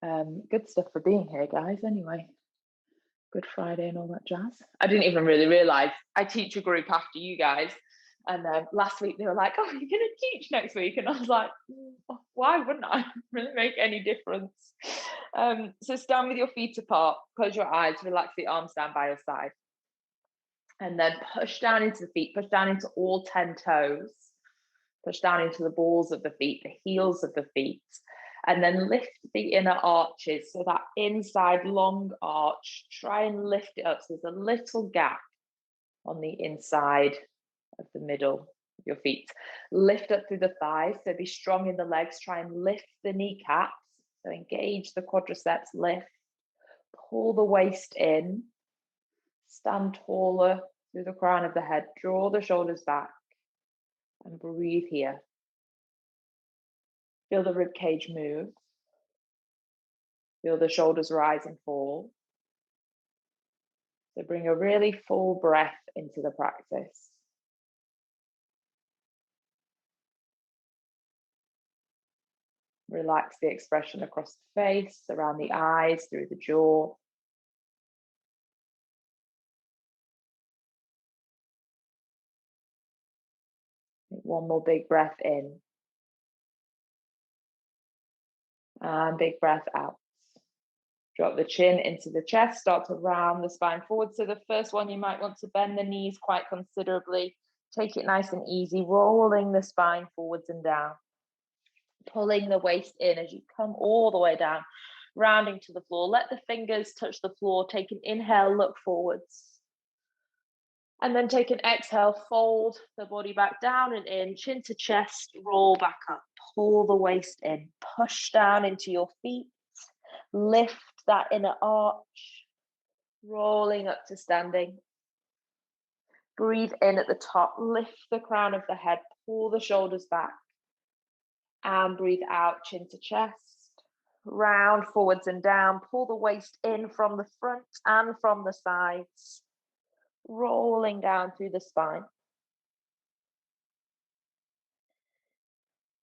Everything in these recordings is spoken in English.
Good stuff for being here, guys. Anyway, Good Friday and all that jazz. I didn't even really realize I teach a group after you guys. And last week they were like, "Oh, you're going to teach next week," and I was like, "Why wouldn't I? Really make any difference?" So stand with your feet apart, close your eyes, relax the arms down by your side, and then push down into the feet, push down into all 10 toes, push down into the balls of the feet, the heels of the feet, and then lift the inner arches. So that inside long arch, try and lift it up. So there's a little gap on the inside of the middle of your feet. Lift up through the thighs. So be strong in the legs. Try and lift the kneecaps. So engage the quadriceps, lift. Pull the waist in. Stand taller through the crown of the head. Draw the shoulders back and breathe here. Feel the rib cage move. Feel the shoulders rise and fall. So bring a really full breath into the practice. Relax the expression across the face, around the eyes, through the jaw. Take one more big breath in. And big breath out. Drop the chin into the chest, start to round the spine forward. So the first one, you might want to bend the knees quite considerably. Take it nice and easy, rolling the spine forwards and down. Pulling the waist in as you come all the way down, rounding to the floor. Let the fingers touch the floor. Take an inhale, look forwards. And then take an exhale, fold the body back down and in, chin to chest, roll back up. Pull the waist in, push down into your feet. Lift that inner arch, rolling up to standing. Breathe in at the top, lift the crown of the head, pull the shoulders back. And breathe out, chin to chest, round forwards and down. Pull the waist in from the front and from the sides, rolling down through the spine.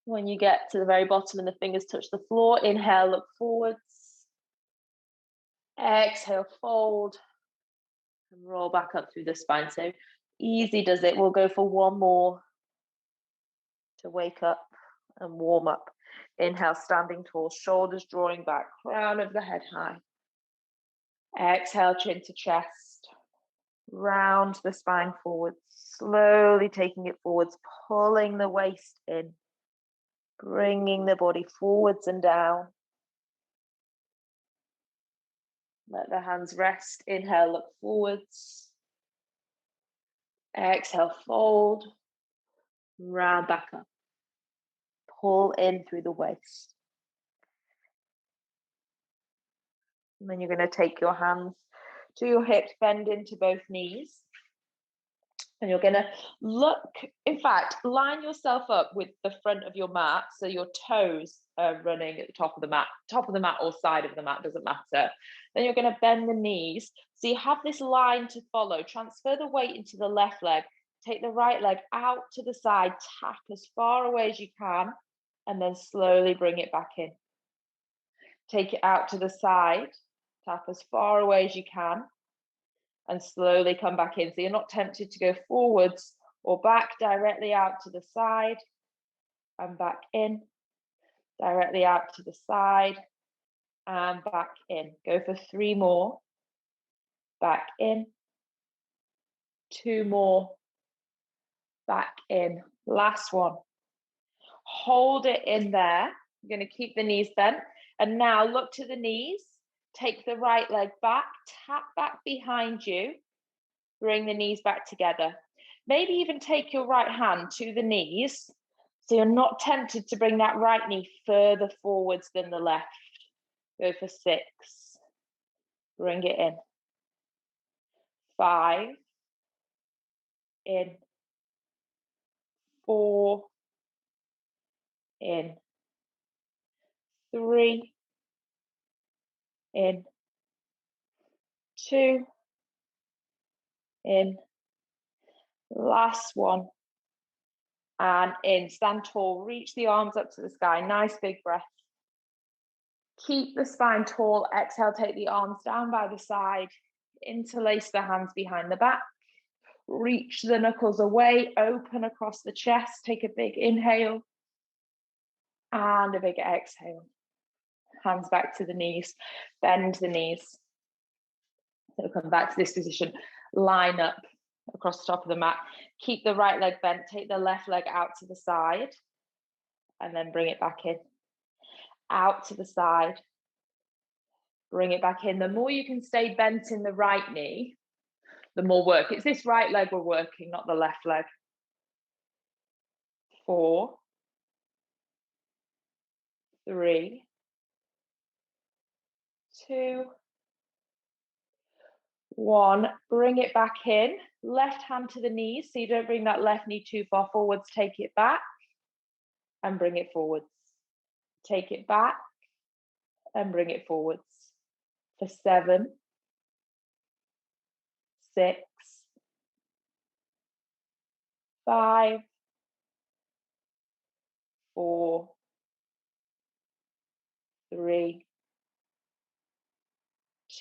When you get to the very bottom and the fingers touch the floor, inhale, look forwards. Exhale, fold and roll back up through the spine. So easy does it. We'll go for one more to wake up and warm up. Inhale, standing tall, shoulders drawing back, crown of the head high. Exhale, chin to chest. Round the spine forwards, slowly taking it forwards, pulling the waist in, bringing the body forwards and down. Let the hands rest. Inhale, look forwards. Exhale, fold. Round back up. Pull in through the waist. And then you're going to take your hands to your hips, bend into both knees. And you're going to look, in fact, line yourself up with the front of your mat. So your toes are running at the top of the mat or side of the mat, doesn't matter. Then you're going to bend the knees. So you have this line to follow. Transfer the weight into the left leg. Take the right leg out to the side. Tap as far away as you can. And then slowly bring it back in. Take it out to the side. Tap as far away as you can. And slowly come back in. So you're not tempted to go forwards or back, directly out to the side and back in, directly out to the side and back in. Go for 3 more. Back in. 2 more. Back in. Last one. Hold it in there. You're going to keep the knees bent. And now look to the knees. Take the right leg back, tap back behind you, bring the knees back together. Maybe even take your right hand to the knees so you're not tempted to bring that right knee further forwards than the left. Go for 6. Bring it in. 5. In. 4. In. 3. In. 2. In. Last one. And in. Stand tall. Reach the arms up to the sky. Nice big breath. Keep the spine tall. Exhale, take the arms down by the side. Interlace the hands behind the back. Reach the knuckles away, open across the chest. Take a big inhale and a big exhale. Hands back to the knees, bend the knees. So come back to this position, line up across the top of the mat. Keep the right leg bent, take the left leg out to the side, and then bring it back in. Out to the side, bring it back in. The more you can stay bent in the right knee, the more work. It's this right leg we're working, not the left leg. 4, 3, 2, 1. Bring it back in. Left hand to the knees, so you don't bring that left knee too far forwards. Take it back and bring it forwards. Take it back and bring it forwards. For 7, 6, 5, 4, 3,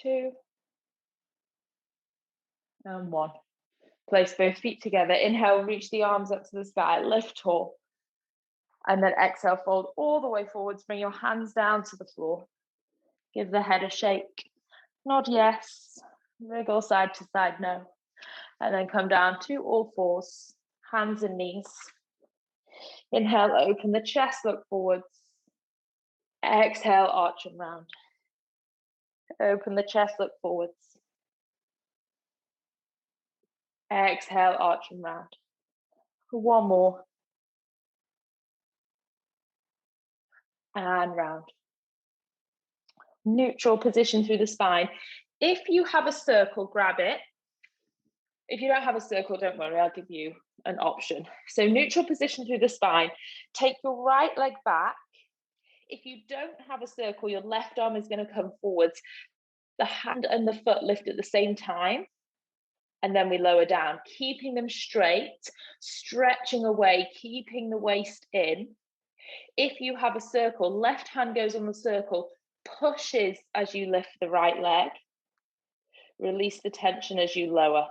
2, and 1. Place both feet together. Inhale, reach the arms up to the sky, lift tall. And then exhale, fold all the way forwards. Bring your hands down to the floor. Give the head a shake. Nod yes. Wriggle side to side no. And then come down to all fours, hands and knees. Inhale, open the chest, look forwards. Exhale, arch and round. Open the chest, look forwards. Exhale, arch and round. One more. And round. Neutral position through the spine. If you have a circle, grab it. If you don't have a circle, don't worry, I'll give you an option. So neutral position through the spine. Take your right leg back. If you don't have a circle, your left arm is going to come forwards. The hand and the foot lift at the same time. And then we lower down, keeping them straight, stretching away, keeping the waist in. If you have a circle, left hand goes on the circle, pushes as you lift the right leg. Release the tension as you lower.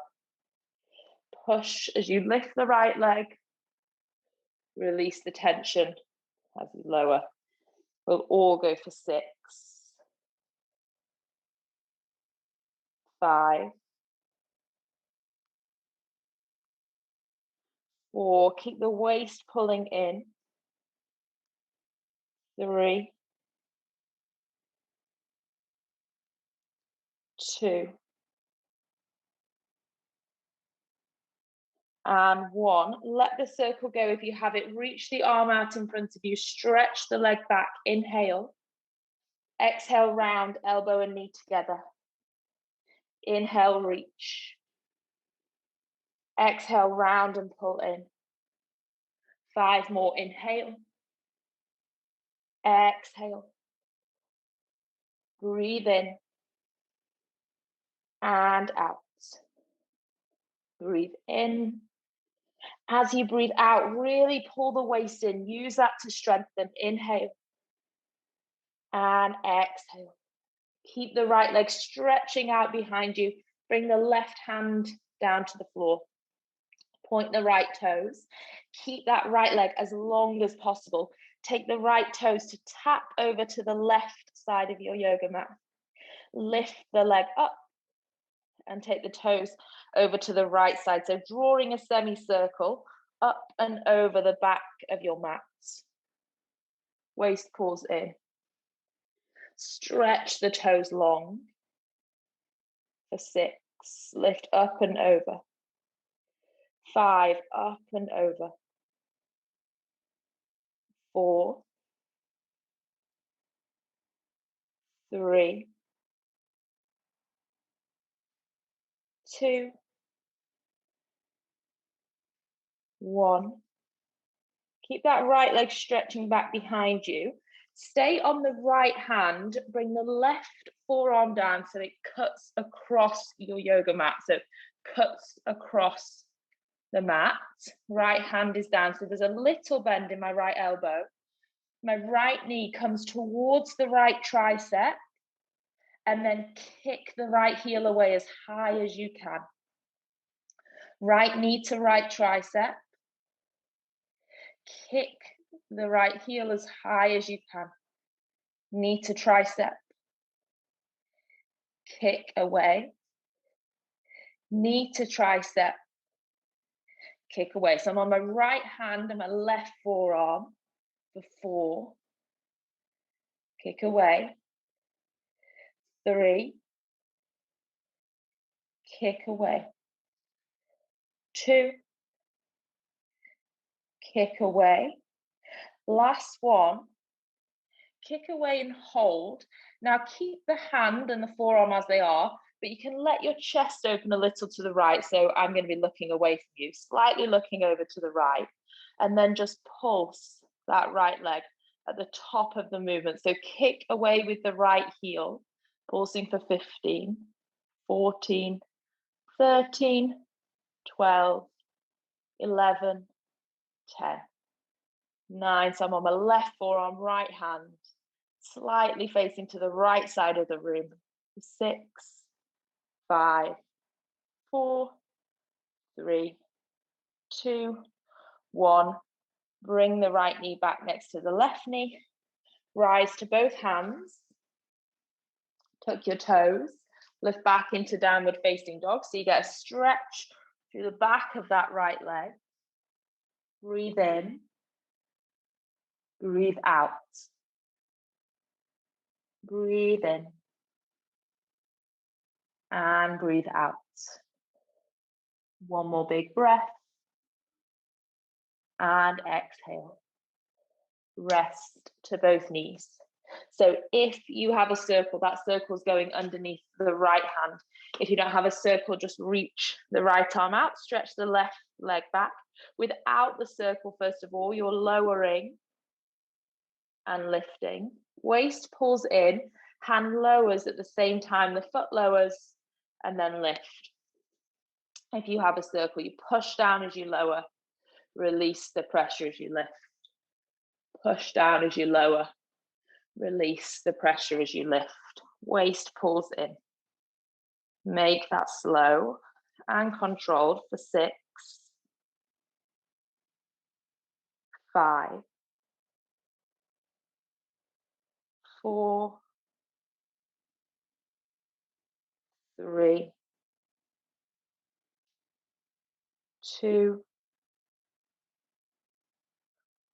Push as you lift the right leg. Release the tension as you lower. We'll all go for 6, 5, 4. Keep the waist pulling in. 3, 2, and 1. Let the circle go if you have it. Reach the arm out in front of you. Stretch the leg back. Inhale. Exhale, round, elbow and knee together. Inhale, reach. Exhale, round and pull in. 5 more. Inhale. Exhale. Breathe in. And out. Breathe in. As you breathe out, really pull the waist in. Use that to strengthen. Inhale. And exhale. Keep the right leg stretching out behind you. Bring the left hand down to the floor. Point the right toes. Keep that right leg as long as possible. Take the right toes to tap over to the left side of your yoga mat. Lift the leg up and take the toes over to the right side. So drawing a semicircle up and over the back of your mat. Waist pulls in. Stretch the toes long. For 6, lift up and over. 5, up and over. 4, 3, 2, 1. Keep that right leg stretching back behind you. Stay on the right hand. Bring the left forearm down so it cuts across your yoga mat. So cuts across the mat. Right hand is down. So there's a little bend in my right elbow. My right knee comes towards the right tricep, and then kick the right heel away as high as you can. Right knee to right tricep. Kick the right heel as high as you can. Knee to tricep. Kick away. Knee to tricep. Kick away. So I'm on my right hand and my left forearm for 4. Kick away. 3. Kick away. 2. Kick away. Last one. Kick away and hold. Now keep the hand and the forearm as they are, but you can let your chest open a little to the right. So I'm going to be looking away from you, slightly looking over to the right, and then just pulse that right leg at the top of the movement. So kick away with the right heel, pulsing for 15, 14, 13, 12, 11, 10, 9. So I'm on my left forearm, right hand, slightly facing to the right side of the room. 6, 5, 4, 3, 2, 1. Bring the right knee back next to the left knee. Rise to both hands. Tuck your toes. Lift back into downward facing dog. So you get a stretch through the back of that right leg. Breathe in. Breathe out. Breathe in. And breathe out. One more big breath. And exhale. Rest to both knees. So if you have a circle, that circle is going underneath the right hand. If you don't have a circle, just reach the right arm out, stretch the left leg back. Without the circle, first of all, you're lowering and lifting. Waist pulls in, hand lowers at the same time, the foot lowers, and then lift. If you have a circle, you push down as you lower, release the pressure as you lift. Push down as you lower, release the pressure as you lift. Waist pulls in. Make that slow and controlled for 6, 5, 4, 3, 2,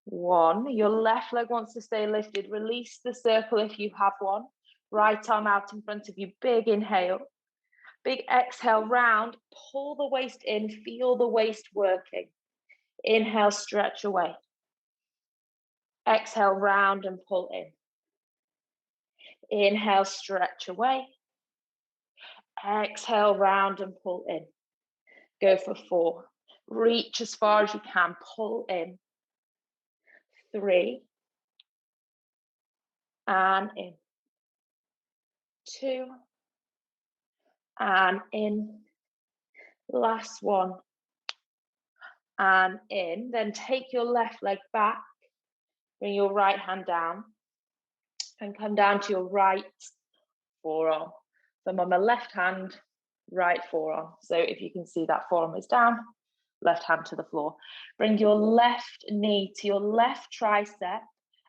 1. Your left leg wants to stay lifted. Release the circle if you have one. Right arm out in front of you. Big inhale. Big exhale, round. Pull the waist in. Feel the waist working. Inhale, stretch away. Exhale, round and pull in. Inhale, stretch away. Exhale, round and pull in. Go for 4. Reach as far as you can. Pull in. 3. And in. 2. And in. Last one. And in. Then take your left leg back. Bring your right hand down. And come down to your right forearm. So I'm on my left hand, right forearm. So if you can see that forearm is down, left hand to the floor. Bring your left knee to your left tricep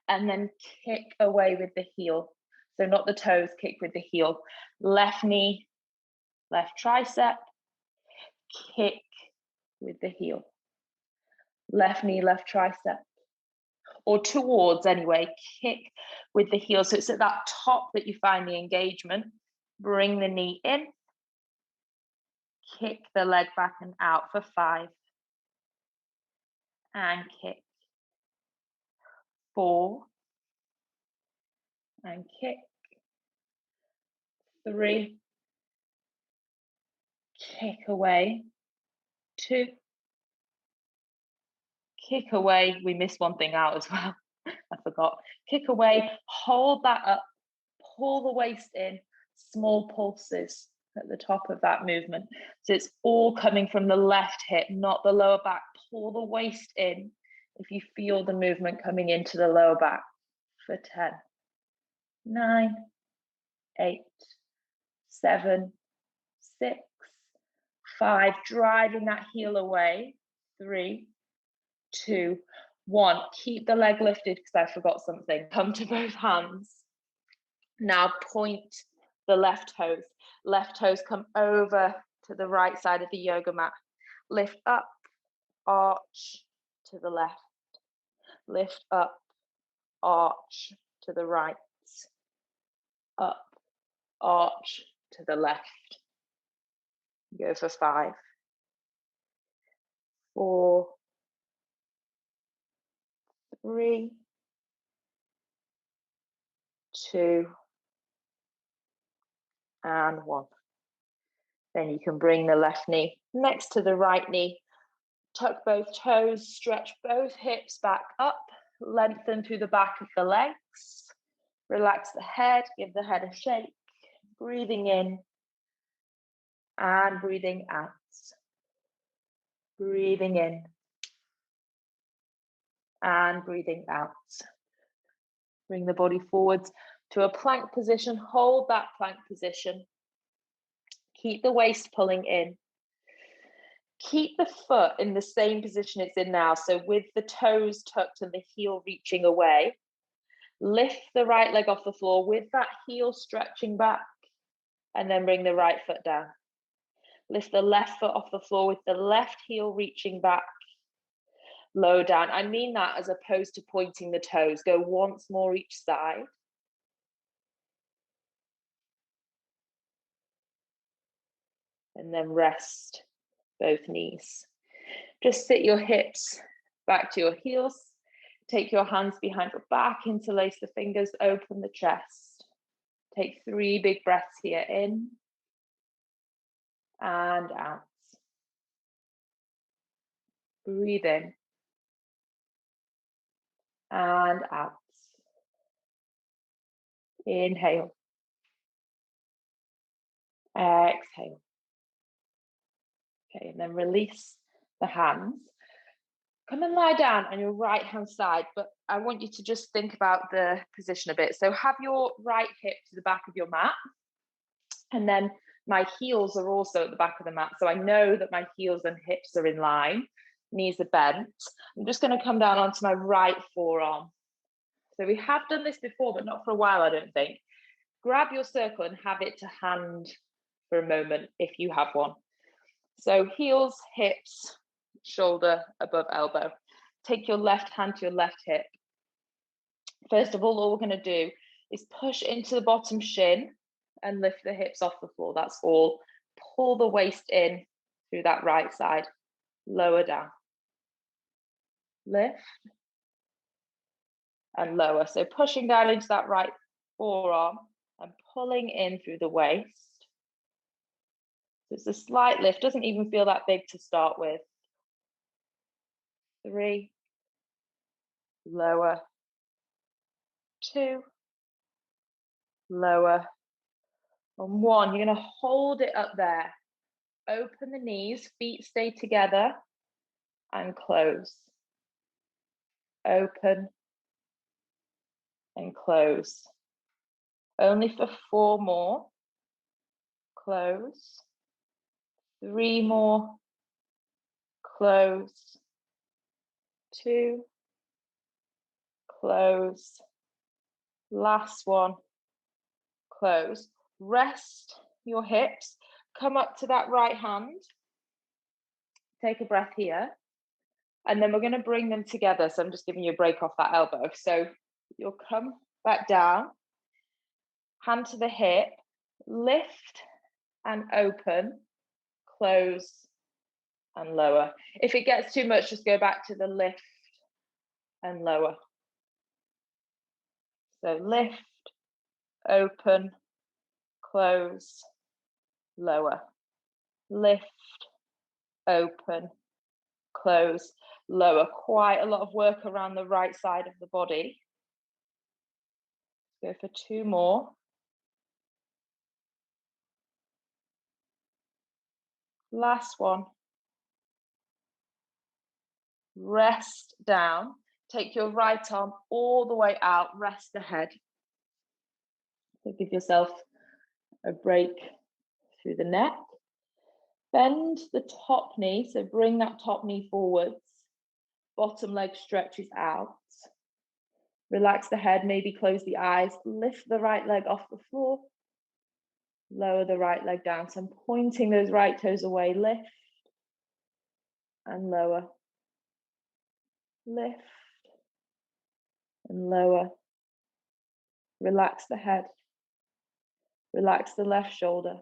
and then kick away with the heel. So not the toes, kick with the heel. Left knee, left tricep, kick with the heel. Left knee, left tricep. Or towards anyway, kick with the heel. So it's at that top that you find the engagement. Bring the knee in. Kick the leg back and out for 5. And kick. 4. And kick. 3. Kick away. 2. Kick away. We missed one thing out as well. I forgot. Kick away. Hold that up. Pull the waist in. Small pulses at the top of that movement. So it's all coming from the left hip, not the lower back. Pull the waist in if you feel the movement coming into the lower back. for 10, 9, 8, 7, 6, 5. Driving that heel away. 3, 2, 1. Keep the leg lifted because I forgot something. Come to both hands. Now point the left toes. Left toes come over to the right side of the yoga mat. Lift up, arch to the left. Lift up, arch to the right. Up, arch to the left. Go for 5, 4, 3, 2, and 1. Then you can bring the left knee next to the right knee. Tuck both toes, stretch both hips back up, lengthen through the back of the legs. Relax the head, give the head a shake. Breathing in and breathing out. Breathing in and breathing out. Bring the body forwards to a plank position. Hold that plank position. Keep the waist pulling in. Keep the foot in the same position it's in now. So with the toes tucked and the heel reaching away. Lift the right leg off the floor with that heel stretching back. And then bring the right foot down. Lift the left foot off the floor with the left heel reaching back. Low down. I mean that as opposed to pointing the toes. Go once more each side. And then rest both knees. Just sit your hips back to your heels. Take your hands behind your back, interlace the fingers, open the chest. Take 3 big breaths here, in and out. Breathe in and out. Inhale. Exhale. Okay, and then release the hands. Come and lie down on your right hand side, but I want you to just think about the position a bit. So have your right hip to the back of your mat, and then my heels are also at the back of the mat. So I know that my heels and hips are in line, knees are bent. I'm just going to come down onto my right forearm. So we have done this before, but not for a while, I don't think. Grab your circle and have it to hand for a moment if you have one. So heels, hips, shoulder above elbow. Take your left hand to your left hip. First of all we're going to do is push into the bottom shin and lift the hips off the floor. That's all. Pull the waist in through that right side. Lower down. Lift and lower. So pushing down into that right forearm and pulling in through the waist. So it's a slight lift. Doesn't even feel that big to start with. 3, lower, 2, lower, and 1. You're going to hold it up there. Open the knees, feet stay together, and close. Open and close. Only for 4 more. Close. 3 more. Close. 2. Close. Last one. Close. Rest your hips. Come up to that right hand. Take a breath here. And then we're going to bring them together. So I'm just giving you a break off that elbow. So you'll come back down. Hand to the hip. Lift and open. Close and lower. If it gets too much, just go back to the lift and lower. So lift, open, close, lower. Lift, open, close, lower. Quite a lot of work around the right side of the body. Go for 2 more. Last one. Rest down. Take your right arm all the way out, rest the head. So give yourself a break through the neck. Bend the top knee, so bring that top knee forwards. Bottom leg stretches out. Relax the head, maybe close the eyes. Lift the right leg off the floor. Lower the right leg down. So I'm pointing those right toes away. Lift and lower. Lift and lower. Relax the head. Relax the left shoulder.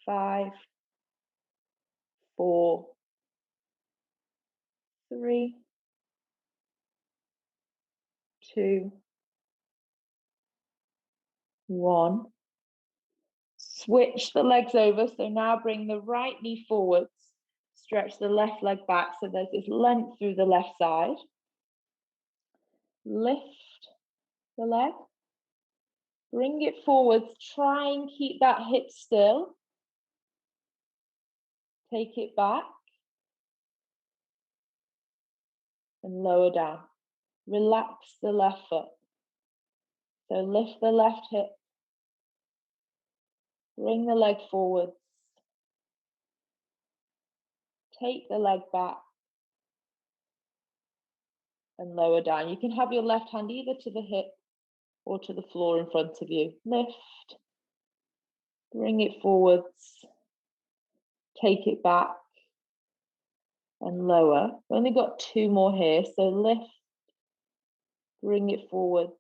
5, 4, 3, 2, 1. Switch the legs over. So now bring the right knee forwards. Stretch the left leg back so there's this length through the left side. Lift the leg. Bring it forwards. Try and keep that hip still. Take it back. And lower down. Relax the left foot. So lift the left hip. Bring the leg forwards. Take the leg back. And lower down. You can have your left hand either to the hip or to the floor in front of you. Lift. Bring it forwards. Take it back. And lower. We've only got 2 more here. So lift. Bring it forwards.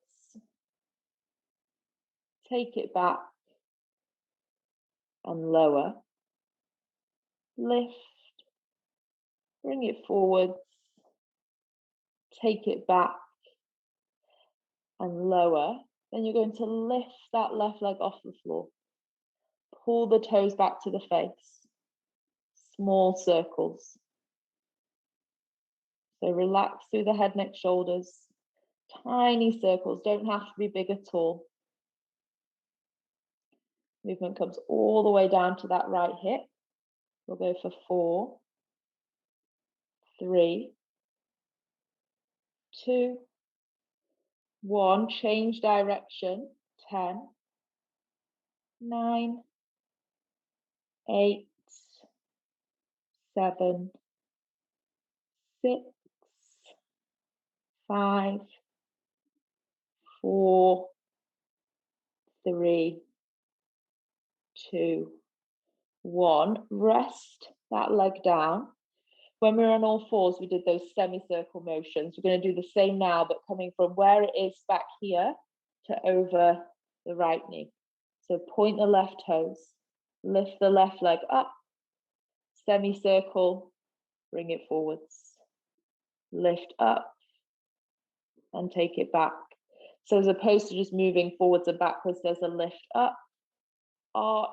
Take it back. And lower. Lift. Bring it forwards. Take it back. And lower. Then you're going to lift that left leg off the floor. Pull the toes back to the face. Small circles. So relax through the head, neck, shoulders. Tiny circles, don't have to be big at all. Movement comes all the way down to that right hip. We'll go for 4, 3, 2, 1. Change direction. 10, 9, 8, 7, 6, 5, 4, 3, 2, 1. Rest that leg down. When we were on all fours, we did those semicircle motions. We're going to do the same now, but coming from where it is back here to over the right knee. So point the left toes, lift the left leg up, semicircle, bring it forwards, lift up and take it back. So as opposed to just moving forwards and backwards, there's a lift up, arch,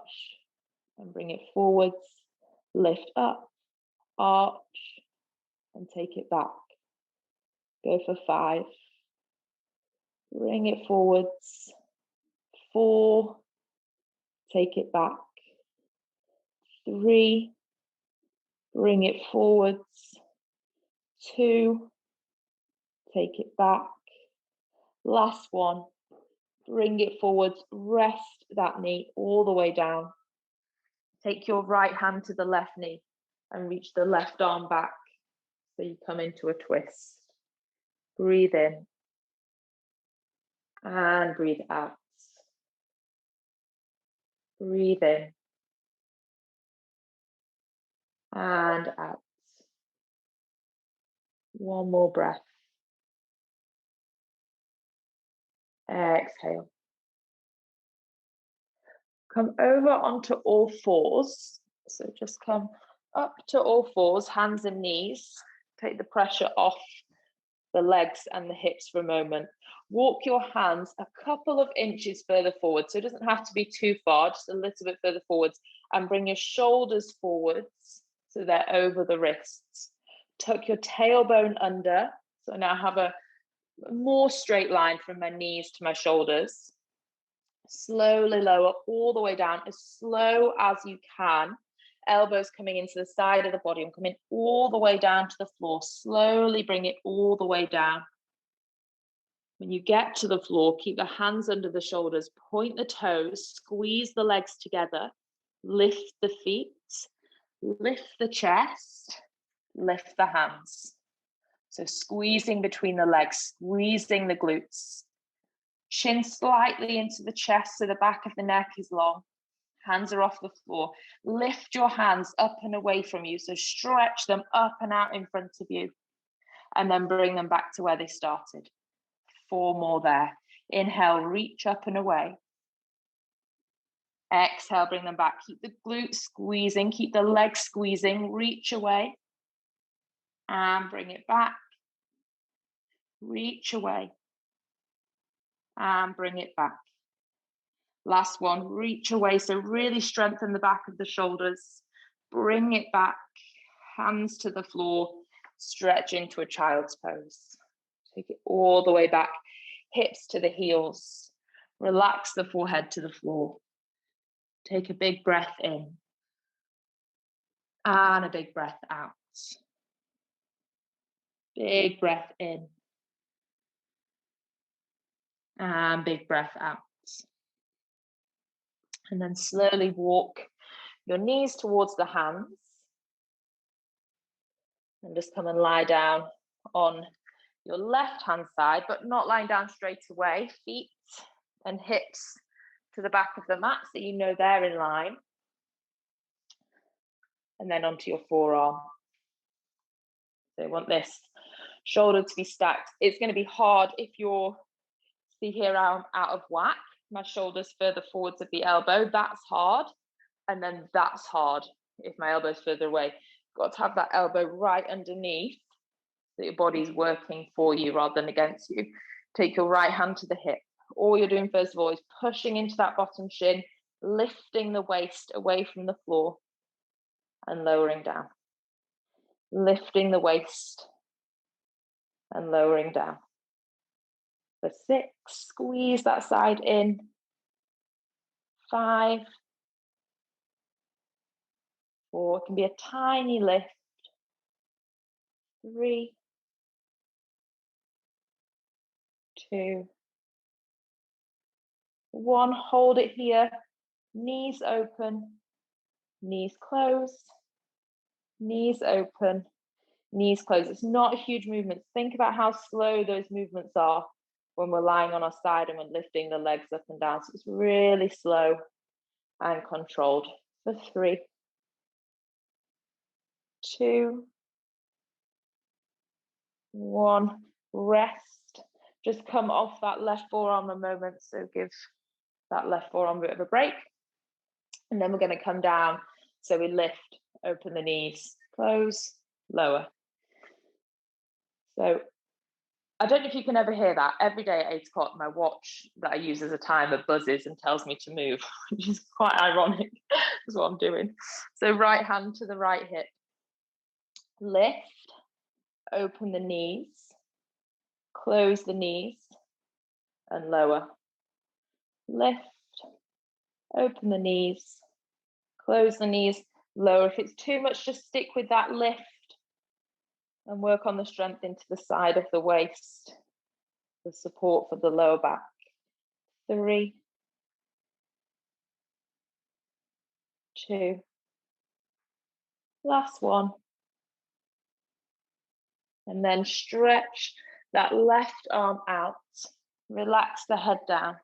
and bring it forwards, lift up, arch, and take it back. Go for 5. Bring it forwards. 4. Take it back. 3. Bring it forwards. 2. Take it back. Last one. Bring it forwards. Rest that knee all the way down. Take your right hand to the left knee and reach the left arm back. So you come into a twist. Breathe in. And breathe out. Breathe in. And out. One more breath. Exhale. Come over onto all fours. So just come up to all fours, hands and knees. Take the pressure off the legs and the hips for a moment. Walk your hands a couple of inches further forward. So it doesn't have to be too far, just a little bit further forwards. And bring your shoulders forwards so they're over the wrists. Tuck your tailbone under. So now I have a more straight line from my knees to my shoulders. Slowly lower all the way down, as slow as you can. Elbows coming into the side of the body. I'm coming all the way down to the floor. Slowly bring it all the way down. When you get to the floor, keep the hands under the shoulders, point the toes, squeeze the legs together, lift the feet, lift the chest, lift the hands. So squeezing between the legs, squeezing the glutes. Chin slightly into the chest so the back of the neck is long. Hands are off the floor. Lift your hands up and away from you. So stretch them up and out in front of you. And then bring them back to where they started. 4 more there. Inhale, reach up and away. Exhale, bring them back. Keep the glutes squeezing. Keep the legs squeezing. Reach away. And bring it back. Reach away. And bring it back. Last one, reach away. So really strengthen the back of the shoulders. Bring it back. Hands to the floor. Stretch into a child's pose. Take it all the way back. Hips to the heels. Relax the forehead to the floor. Take a big breath in. And a big breath out. Big breath in. And big breath out. And then slowly walk your knees towards the hands. And just come and lie down on your left hand side, but not lying down straight away. Feet and hips to the back of the mat so you know they're in line. And then onto your forearm. So you want this shoulder to be stacked. It's going to be hard if you're, see here, I'm out of whack. My shoulder's further forwards of the elbow. That's hard. And then that's hard if my elbow's further away. Got to have that elbow right underneath so your body's working for you rather than against you. Take your right hand to the hip. All you're doing first of all is pushing into that bottom shin, lifting the waist away from the floor and lowering down. Lifting the waist and lowering down. For 6, squeeze that side in. 5, 4, it can be a tiny lift. 3, 2, 1, hold it here. Knees open, knees close, knees open, knees close. It's not a huge movement. Think about how slow those movements are when we're lying on our side and we're lifting the legs up and down. So it's really slow and controlled. For 3, 2, 1, rest. Just come off that left forearm a moment. So give that left forearm a bit of a break. And then we're going to come down. So we lift, open the knees, close, lower. So I don't know if you can ever hear that. Every day at 8 o'clock, my watch that I use as a timer buzzes and tells me to move, which is quite ironic. That's what I'm doing. So right hand to the right hip. Lift, open the knees, close the knees, and lower. Lift, open the knees, close the knees, lower. If it's too much, just stick with that lift and work on the strength into the side of the waist, the support for the lower back. 3, 2, last one. And then stretch that left arm out, relax the head down.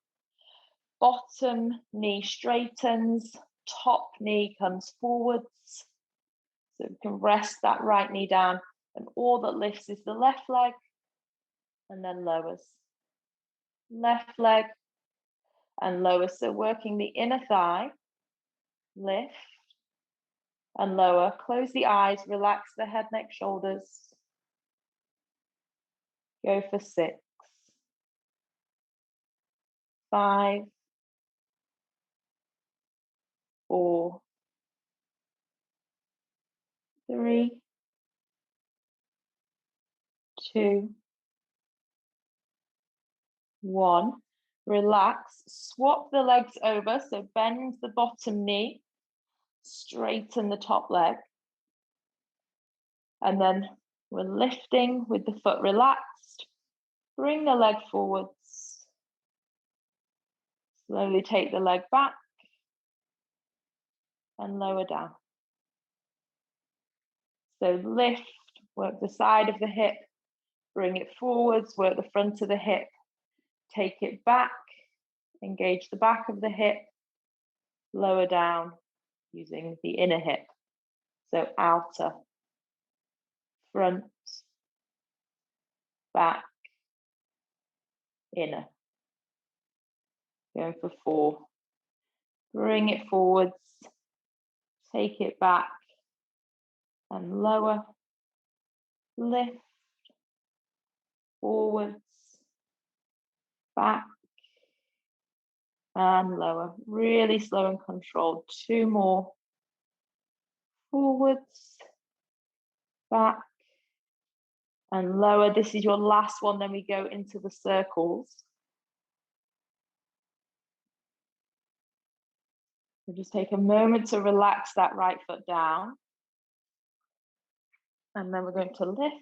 Bottom knee straightens, top knee comes forwards. So we can rest that right knee down, and all that lifts is the left leg and then lowers. Left leg and lowers. So working the inner thigh, lift and lower. Close the eyes, relax the head, neck, shoulders. Go for 6, 5, 4, 3, 2, 1. Relax, swap the legs over, so bend the bottom knee, Straighten the top leg. And then we're lifting with the foot relaxed. Bring the leg forwards. Slowly take the leg back and lower down. So lift, work the side of the hip, bring it forwards, work the front of the hip, take it back, engage the back of the hip, lower down using the inner hip. So outer, front, back, inner. Going for 4. Bring it forwards, take it back and lower, lift, forwards, back and lower. Really slow and controlled. 2 more. Forwards, back and lower. This is your last one, then we go into the circles. So just take a moment to relax that right foot down. And then we're going to lift,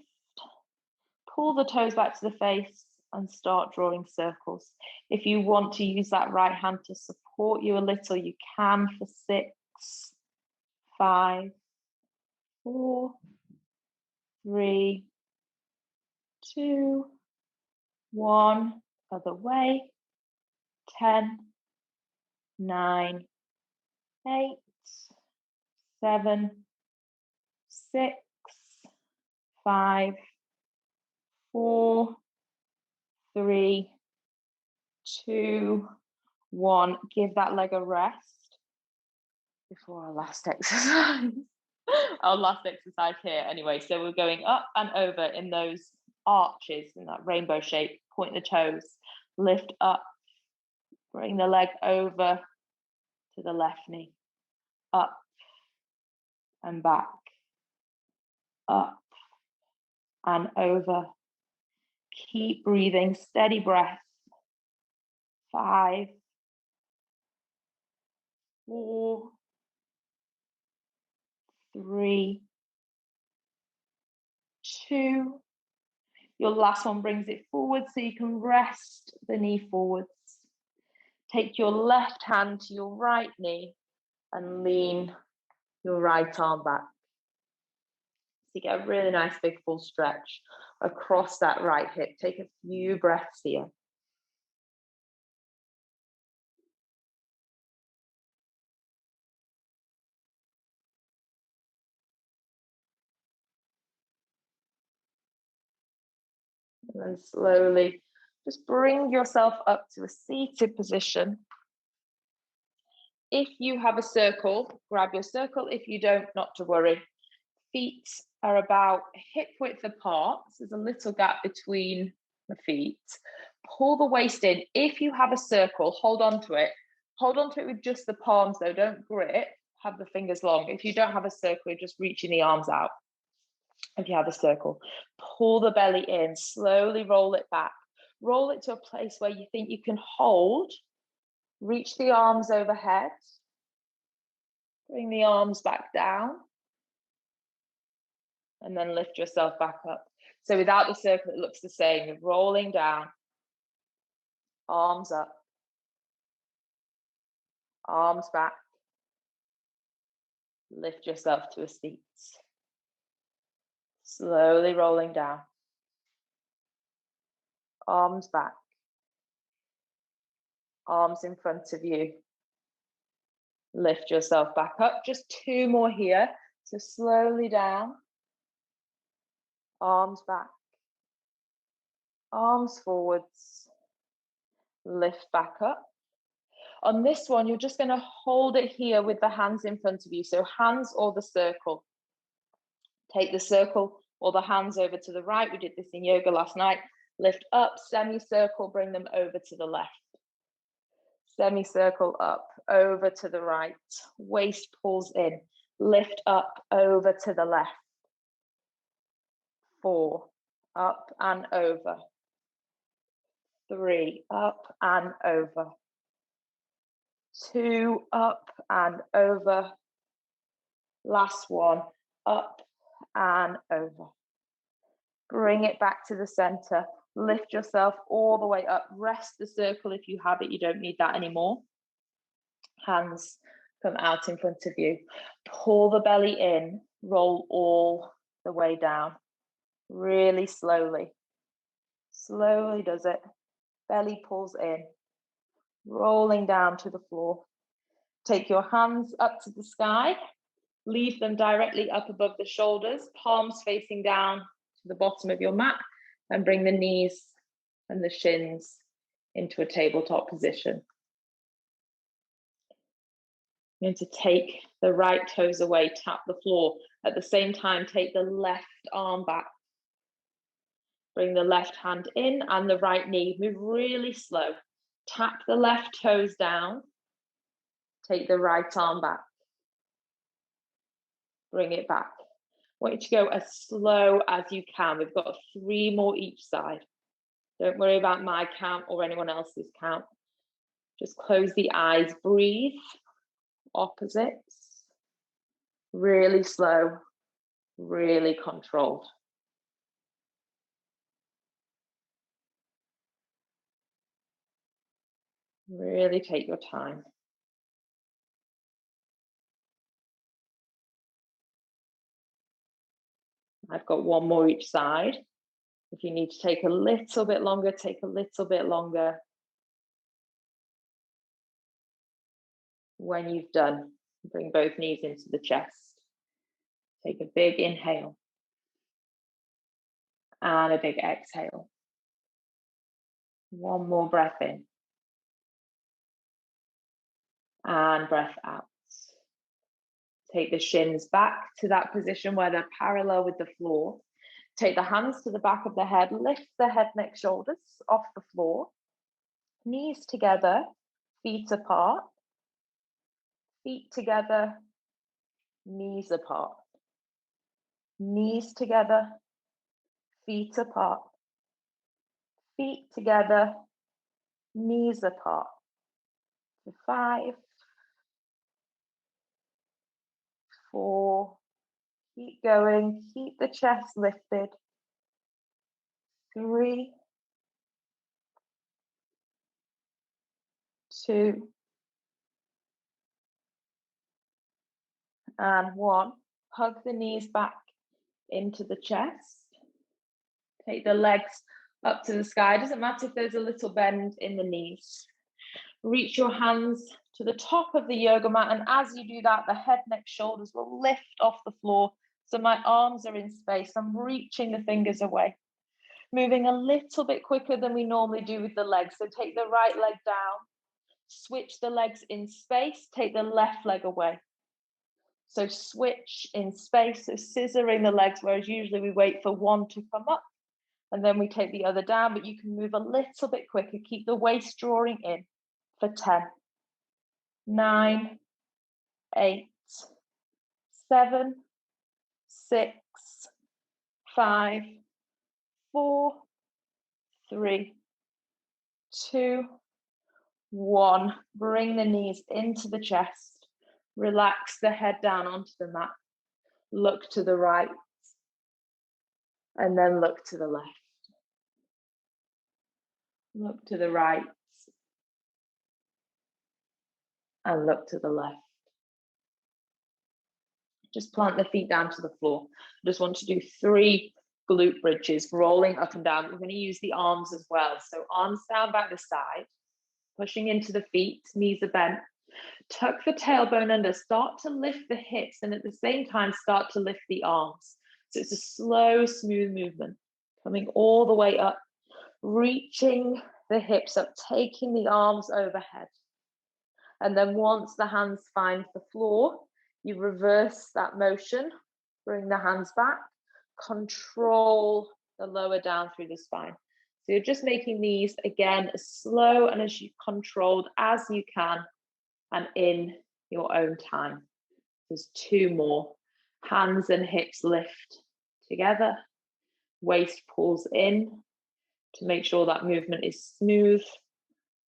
pull the toes back to the face and start drawing circles. If you want to use that right hand to support you a little, you can for 6, 5, 4, 3, 2, 1, other way, 10, 9, 8, 7, 6, 5, 4, 3, 2, 1. Give that leg a rest before our last exercise. Our last exercise here anyway. So we're going up and over in those arches in that rainbow shape. Point the toes, lift up, bring the leg over to the left knee, up and back, up and over. Keep breathing, steady breath. 5, 4, 3, 2. Your last one brings it forward so you can rest the knee forwards. Take your left hand to your right knee and lean your right arm back. So you get a really nice big full stretch across that right hip. Take a few breaths here. And then slowly just bring yourself up to a seated position. If you have a circle, grab your circle. If you don't, not to worry. Feet are about hip width apart. So there's a little gap between the feet. Pull the waist in. If you have a circle, hold on to it. Hold on to it with just the palms though. Don't grip. Have the fingers long. If you don't have a circle, you're just reaching the arms out. If you have a circle, pull the belly in. Slowly roll it back. Roll it to a place where you think you can hold. Reach the arms overhead. Bring the arms back down. And then lift yourself back up. So without the circle, it looks the same. You're rolling down, arms up, arms back. Lift yourself to a seat. Slowly rolling down, arms back, arms in front of you. Lift yourself back up. Just 2 more here. So slowly down, arms back, arms forwards. Lift back up. On this one, you're just going to hold it here with the hands in front of you. So hands or the circle. Take the circle or the hands over to the right. We did this in yoga last night. Lift up, semicircle, bring them over to the left. Semicircle up, over to the right. Waist pulls in. Lift up, over to the left. 4, up and over. 3, up and over. 2, up and over. Last one, up and over. Bring it back to the center. Lift yourself all the way up. Rest the circle if you have it. You don't need that anymore. Hands come out in front of you. Pull the belly in. Roll all the way down. Really slowly. Slowly does it. Belly pulls in. Rolling down to the floor. Take your hands up to the sky. Leave them directly up above the shoulders. Palms facing down to the bottom of your mat. And bring the knees and the shins into a tabletop position. You're going to take the right toes away, tap the floor. At the same time, take the left arm back. Bring the left hand in and the right knee. Move really slow. Tap the left toes down. Take the right arm back. Bring it back. I want you to go as slow as you can. We've got 3 more each side. Don't worry about my count or anyone else's count. Just close the eyes, breathe. Opposites. Really slow, really controlled. Really take your time. I've got 1 more each side. If you need to take a little bit longer, take a little bit longer. When you've done, bring both knees into the chest. Take a big inhale and a big exhale. 1 more breath in and breath out. Take the shins back to that position where they're parallel with the floor. Take the hands to the back of the head, lift the head, neck, shoulders off the floor. Knees together, feet apart. Feet together, knees apart. Knees together, feet apart. Feet together, knees apart. 5, 4, keep going, keep the chest lifted. 3, 2, and 1. Hug the knees back into the chest. Take the legs up to the sky. It doesn't matter if there's a little bend in the knees. Reach your hands to the top of the yoga mat, and as you do that, the head, neck, shoulders will lift off the floor. So my arms are in space. I'm reaching the fingers away. Moving a little bit quicker than we normally do with the legs. So take the right leg down, switch the legs in space, take the left leg away. So switch in space, so scissoring the legs, whereas usually we wait for one to come up and then we take the other down, but you can move a little bit quicker. Keep the waist drawing in for 10, 9, 8, 7, 6, 5, 4, 3, 2, 1. Bring the knees into the chest. Relax the head down onto the mat. Look to the right. And then look to the left. Look to the right. And look to the left. Just plant the feet down to the floor. I just want to do 3 glute bridges, rolling up and down. We're going to use the arms as well. So arms down by the side, pushing into the feet, knees are bent. Tuck the tailbone under, start to lift the hips, and at the same time, start to lift the arms. So it's a slow, smooth movement, coming all the way up, reaching the hips up, taking the arms overhead. And then once the hands find the floor, you reverse that motion, bring the hands back, control the lower down through the spine. So you're just making these, again, as slow and as controlled as you can, and in your own time. There's 2 more. Hands and hips lift together. Waist pulls in to make sure that movement is smooth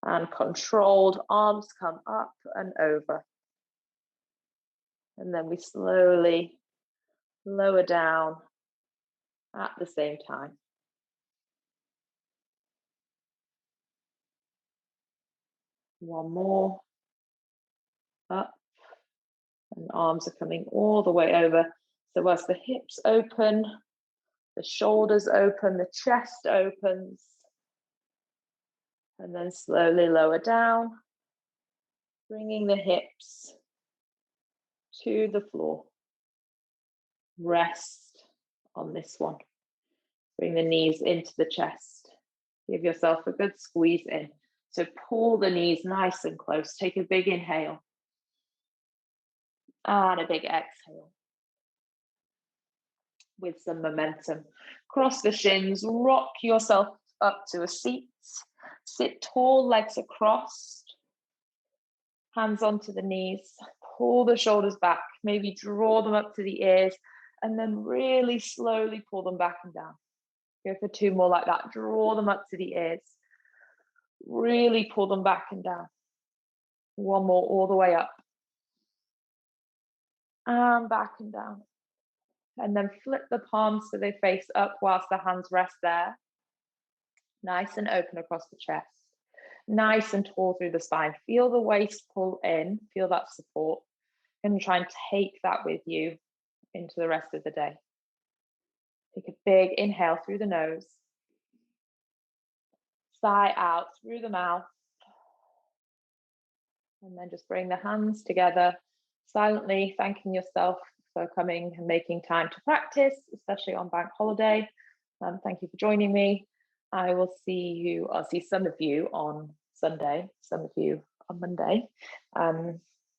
and controlled. Arms come up and over. And then we slowly lower down at the same time. One more. Up. And arms are coming all the way over. So as the hips open, the shoulders open, the chest opens. And then slowly lower down, bringing the hips to the floor. Rest on this one. Bring the knees into the chest. Give yourself a good squeeze in. So pull the knees nice and close. Take a big inhale and a big exhale. With some momentum. Cross the shins, rock yourself up to a seat. Sit tall, legs are crossed. Hands onto the knees. Pull the shoulders back. Maybe draw them up to the ears. And then really slowly pull them back and down. Go for 2 more like that. Draw them up to the ears. Really pull them back and down. 1 more all the way up. And back and down. And then flip the palms so they face up whilst the hands rest there. Nice and open across the chest. Nice and tall through the spine. Feel the waist pull in. Feel that support. And try and take that with you into the rest of the day. Take a big inhale through the nose. Sigh out through the mouth. And then just bring the hands together, silently thanking yourself for coming and making time to practice, especially on bank holiday. Thank you for joining me. I will see you, I'll see some of you on Sunday, some of you on Monday.